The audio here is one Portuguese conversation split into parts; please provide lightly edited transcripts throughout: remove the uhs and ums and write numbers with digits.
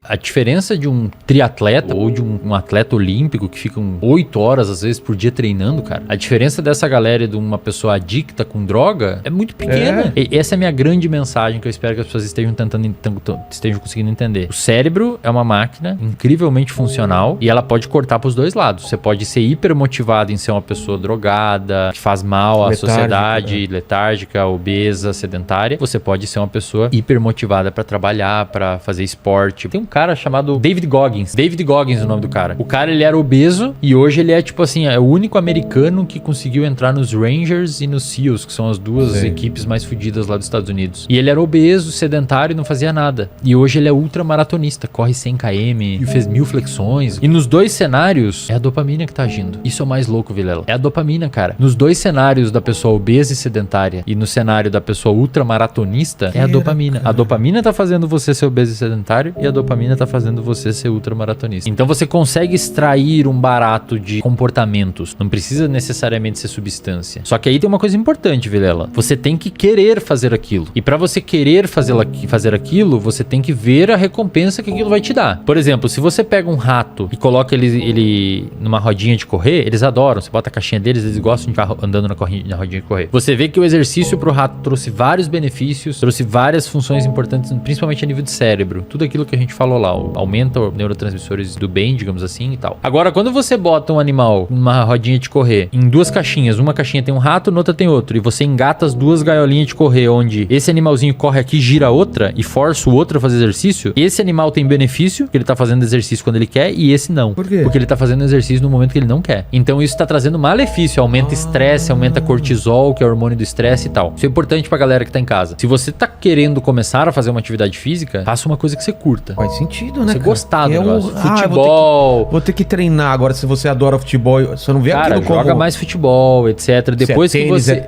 A diferença de um triatleta ou de um atleta olímpico que ficam 8 horas, às vezes, por dia treinando, cara. A diferença dessa galera e de uma pessoa adicta com droga é muito pequena. E essa é a minha grande mensagem que eu espero que as pessoas estejam estejam conseguindo entender. O cérebro é uma máquina incrivelmente funcional e ela pode cortar pros dois lados. Você pode ser hiper motivado em ser uma pessoa drogada, que faz mal à sociedade, letárgica, obesa, sedentária. Você pode ser uma pessoa hiper motivada pra trabalhar, pra fazer esporte. Tem um cara chamado David Goggins. David Goggins é o nome do cara. O cara, ele era obeso e hoje ele é, tipo assim, é o único americano que conseguiu entrar nos Rangers e nos SEALs, que são as duas equipes mais fodidas lá dos Estados Unidos. E ele era obeso, sedentário e não fazia nada. E hoje ele é ultramaratonista, corre 100 km e fez 1000 flexões. E nos dois cenários, é a dopamina que tá agindo. Isso é o mais louco, Vilela. É a dopamina, cara. Nos dois cenários da pessoa obesa e sedentária e no cenário da pessoa ultramaratonista, é a dopamina. Cara. A dopamina tá fazendo você ser obeso e sedentário e a dopamina tá fazendo você ser ultramaratonista. Então você consegue extrair um barato de comportamentos. Não precisa necessariamente ser substância. Só que aí tem uma coisa importante, Vilela. Você tem que querer fazer aquilo. E pra você querer fazer aquilo, você tem que ver a recompensa que aquilo vai te dar. Por exemplo, se você pega um rato e coloca ele numa rodinha de correr, eles adoram. Você bota a caixinha deles, eles gostam de ficar andando na rodinha de correr. Você vê que o exercício pro rato trouxe vários benefícios, trouxe várias funções importantes, principalmente a nível de cérebro. Tudo aquilo que a gente falou lá, aumenta os neurotransmissores do bem, digamos assim, e tal. Agora, quando você bota um animal numa rodinha de correr em duas caixinhas, uma caixinha tem um rato, na outra tem outro, e você engata as duas gaiolinhas de correr, onde esse animalzinho corre aqui, gira a outra e força o outro a fazer exercício, esse animal tem benefício, que ele tá fazendo exercício quando ele quer, e esse não. Por quê? Porque ele tá fazendo exercício no momento que ele não quer. Então isso tá trazendo malefício, aumenta estresse, aumenta cortisol, que é o hormônio do estresse e tal. Isso é importante pra galera que tá em casa. Se você tá querendo começar a fazer uma atividade física, faça uma coisa que você curta. Faz sentido, né? Você gostar do negócio. Futebol. Futebol. Vou ter que treinar agora. Se você adora futebol, você não vê Cara, aquilo como... joga mais futebol, etc. Depois que você...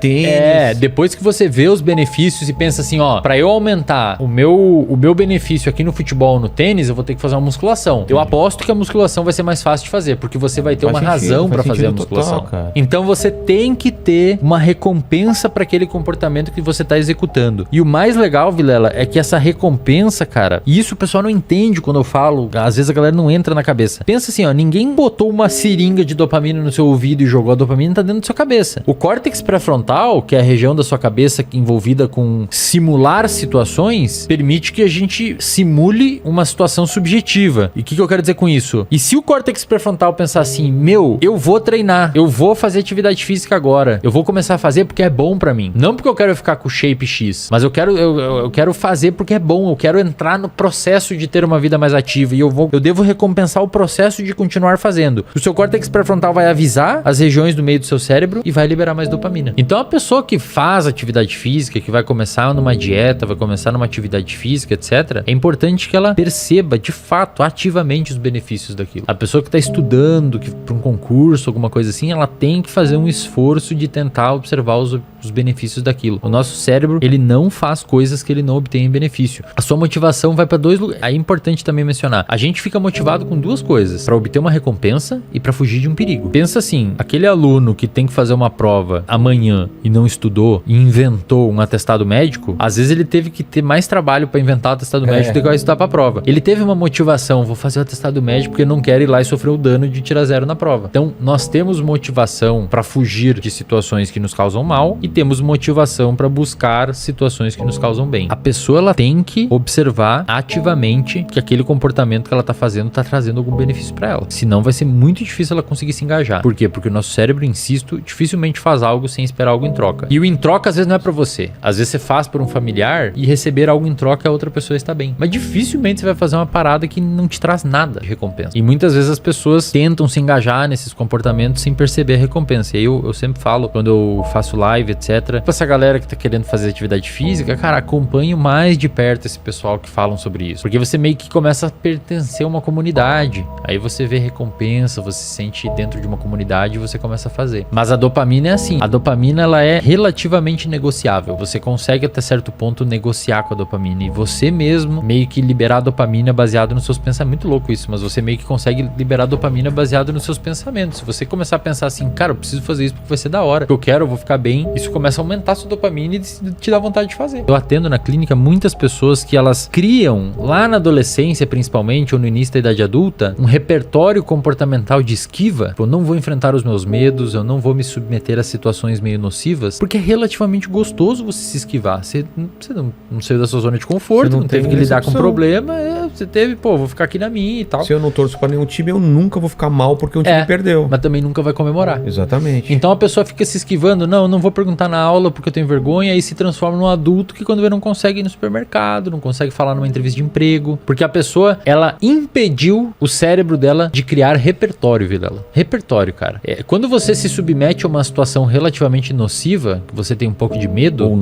depois que você vê os benefícios e pensa assim, ó, pra eu aumentar o meu benefício aqui no futebol, no tênis, eu vou ter que fazer uma musculação. Eu aposto que a musculação vai ser mais fácil de fazer, porque você vai ter uma razão pra fazer a musculação. Total, então você tem que ter uma recompensa pra aquele comportamento que você tá executando. E o mais legal, Vilela, é que essa recompensa, cara, e isso o pessoal não entende quando eu falo, às vezes a galera não entra na cabeça. Pensa assim, ó, ninguém botou uma seringa de dopamina no seu ouvido e jogou a dopamina, tá dentro da sua cabeça. O córtex pré-frontal, que é a região da sua cabeça envolvida com simular situações, permite que a gente simule uma situação subjetiva. E o que eu quero dizer com isso? E se o córtex pré-frontal pensar assim, meu, eu vou treinar, eu vou fazer atividade física agora, eu vou começar a fazer porque é bom pra mim. Não porque eu quero ficar com o shape X, mas eu quero fazer porque é bom, eu quero entrar no processo de ter uma vida mais ativa e eu devo recompensar o processo de continuar fazendo. O seu córtex pré-frontal vai avisar as regiões do meio do seu cérebro e vai liberar mais dopamina. Então a pessoa que faz atividade física, que vai começar numa dieta, vai começar numa atividade física, etc., é importante que ela perceba de fato, ativamente os benefícios daquilo. A pessoa que está estudando para um concurso, alguma coisa assim, ela tem que fazer um esforço de tentar observar os benefícios daquilo. O nosso cérebro, ele não faz coisas que ele não obtém em benefício. A sua motivação vai para dois lugares. É importante também mencionar. A gente fica motivado com duas coisas: para obter uma recompensa e para fugir de um perigo. Pensa assim, aquele aluno que tem que fazer uma prova amanhã e não estudou e inventou um atestado médico, às vezes ele teve que ter mais trabalho para inventar o atestado médico do que vai estudar para a prova. Ele teve uma motivação, vou fazer o atestado médico porque não quero ir lá e sofrer o dano de tirar 0 na prova. Então, nós temos motivação para fugir de situações que nos causam mal e temos motivação para buscar situações que nos causam bem. A pessoa, ela tem que observar ativamente que aquele comportamento que ela tá fazendo tá trazendo algum benefício para ela. Senão vai ser muito difícil ela conseguir se engajar. Por quê? Porque o nosso cérebro, insisto, dificilmente faz algo sem esperar algo em troca. E o em troca às vezes não é para você. Às vezes você faz por um familiar e receber algo em troca a outra pessoa está bem. Mas dificilmente você vai fazer uma parada que não te traz nada de recompensa. E muitas vezes as pessoas tentam se engajar nesses comportamentos sem perceber a recompensa. E aí eu sempre falo, quando eu faço live, etc., pra essa galera que tá querendo fazer atividade física, cara, acompanhe mais de perto esse pessoal que falam sobre isso. Porque você meio que começa a pertencer a uma comunidade. Aí você vê recompensa, você se sente dentro de uma comunidade e você começa a fazer. Mas a dopamina é assim. A dopamina, ela é relativamente negociável. Você consegue até certo ponto negociar com a dopamina. E você mesmo meio que liberar a dopamina baseado nos seus pensamentos. É muito louco isso, mas você meio que consegue liberar a dopamina baseado nos seus pensamentos. Se você começar a pensar assim, cara, eu preciso fazer isso porque vai ser da hora. Eu quero, eu vou ficar bem. Isso começa a aumentar a sua dopamina e te dá vontade de fazer. Eu atendo na clínica muitas pessoas que elas criam, lá na adolescência principalmente, ou no início da idade adulta, um repertório comportamental de esquiva. Eu não vou enfrentar os meus medos, eu não vou me submeter a situações meio nocivas, porque é relativamente gostoso você se esquivar. Você não saiu da sua zona de conforto, não teve que lidar com problema, você teve, vou ficar aqui na minha e tal. Se eu não torço pra nenhum time, eu nunca vou ficar mal porque um time perdeu. Mas também nunca vai comemorar. Exatamente. Então a pessoa fica se esquivando, não vou perguntar na aula porque eu tenho vergonha, e se transforma num adulto que quando vê não consegue ir no supermercado, não consegue falar numa entrevista de emprego, porque a pessoa, ela impediu o cérebro dela de criar repertório, Vilela. Repertório, cara. Quando você se submete a uma situação relativamente nociva, que você tem um pouco de medo, ou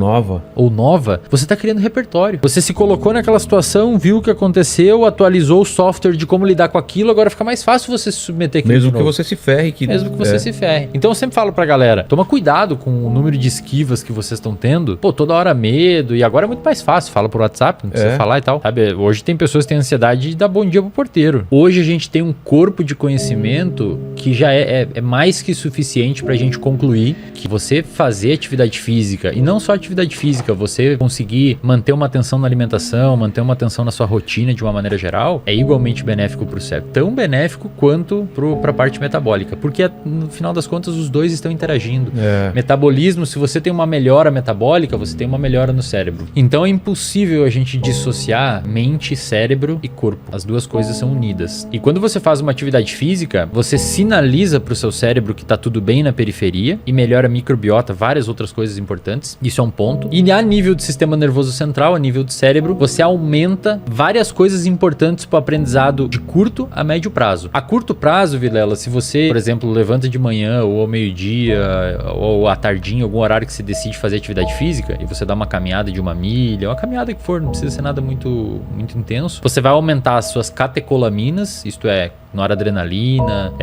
nova, você tá criando repertório. Você se colocou naquela situação, viu o que aconteceu, atualizou o software de como lidar com aquilo, agora fica mais fácil você se submeter aquilo. Mesmo que você se ferre. Mesmo que você se ferre. Então eu sempre falo pra galera, toma cuidado com o número de esquivas que vocês estão tendo. Toda hora medo, e agora é muito mais fácil, fala por WhatsApp, não precisa falar e tal. Sabe, hoje tem pessoas que têm ansiedade de dar bom dia pro porteiro. Hoje a gente tem um corpo de conhecimento que já é mais que suficiente pra gente concluir que você fazer atividade física, e não só atividade física, você conseguir manter uma atenção na alimentação, manter uma atenção na sua rotina de uma maneira geral, é igualmente benéfico pro cérebro. Tão benéfico quanto pra parte metabólica, porque no final das contas os dois estão interagindo. Metabolismo, se você tem uma melhora metabólica, você tem uma melhora no cérebro. Então é impossível a gente dissociar mente, cérebro e corpo. As duas coisas são unidas. E quando você faz uma atividade física, você sinaliza pro seu cérebro que tá tudo bem na periferia e melhora a microbiota, várias outras coisas importantes. Isso é um ponto. E a nível do sistema nervoso central, a nível do cérebro, você aumenta várias coisas importantes pro aprendizado de curto a médio prazo. A curto prazo, Vilela, se você, por exemplo, levanta de manhã ou ao meio-dia ou à tardinha, algum horário que você decide fazer atividade física e você dá uma caminhada de 1 milha, uma caminhada que for, não precisa ser nada muito intenso, você vai aumentar as suas catecolaminas, isto é, noradrenalina,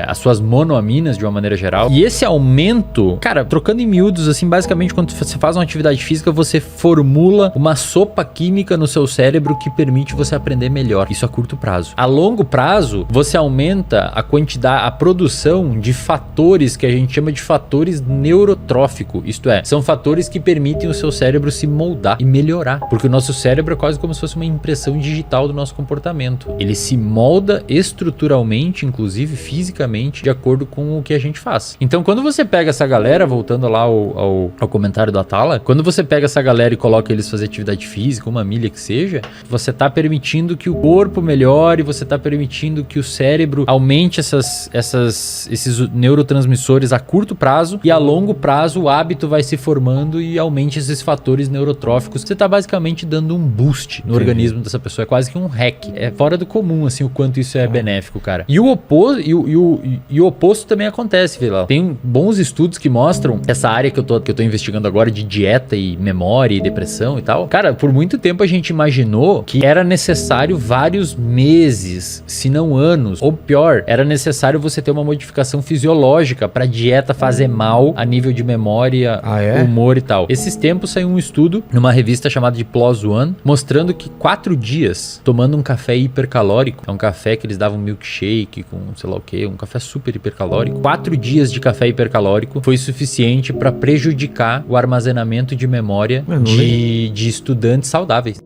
as suas monoaminas de uma maneira geral. E esse aumento, cara, trocando em miúdos, assim, basicamente quando você faz uma atividade física, você formula uma sopa química no seu cérebro que permite você aprender melhor. Isso a curto prazo. A longo prazo, você aumenta a quantidade, a produção de fatores que a gente chama de fatores neurotróficos. Isto é, são fatores que permitem o seu cérebro se moldar e melhorar. Porque o nosso cérebro é quase como se fosse uma impressão digital do nosso comportamento. Ele se molda estruturalmente, inclusive fisicamente, de acordo com o que a gente faz. Então, quando você pega essa galera, voltando lá ao comentário do Atala, quando você pega essa galera e coloca eles fazer atividade física, 1 milha que seja, você tá permitindo que o corpo melhore, você tá permitindo que o cérebro aumente esses neurotransmissores a curto prazo, e a longo prazo o hábito vai se formando e aumente esses fatores neurotróficos. Você tá basicamente dando um boost no organismo dessa pessoa. É quase que um hack. É fora do comum, assim, o quanto isso é benéfico, cara. E o oposto também acontece, Vilela. Tem bons estudos que mostram essa área que eu tô investigando agora de dieta e memória e depressão e tal. Cara, por muito tempo a gente imaginou que era necessário vários meses, se não anos, ou pior, era necessário você ter uma modificação fisiológica pra dieta fazer mal a nível de memória, humor e tal. Esses tempos saiu um estudo numa revista chamada de PLOS ONE, mostrando que 4 dias tomando um café hipercalórico, é um café que eles davam milkshake com sei lá o que, um café super hipercalórico, 4 dias de café hipercalórico foi suficiente pra prejudicar o armazenamento de memória de estudantes saudáveis.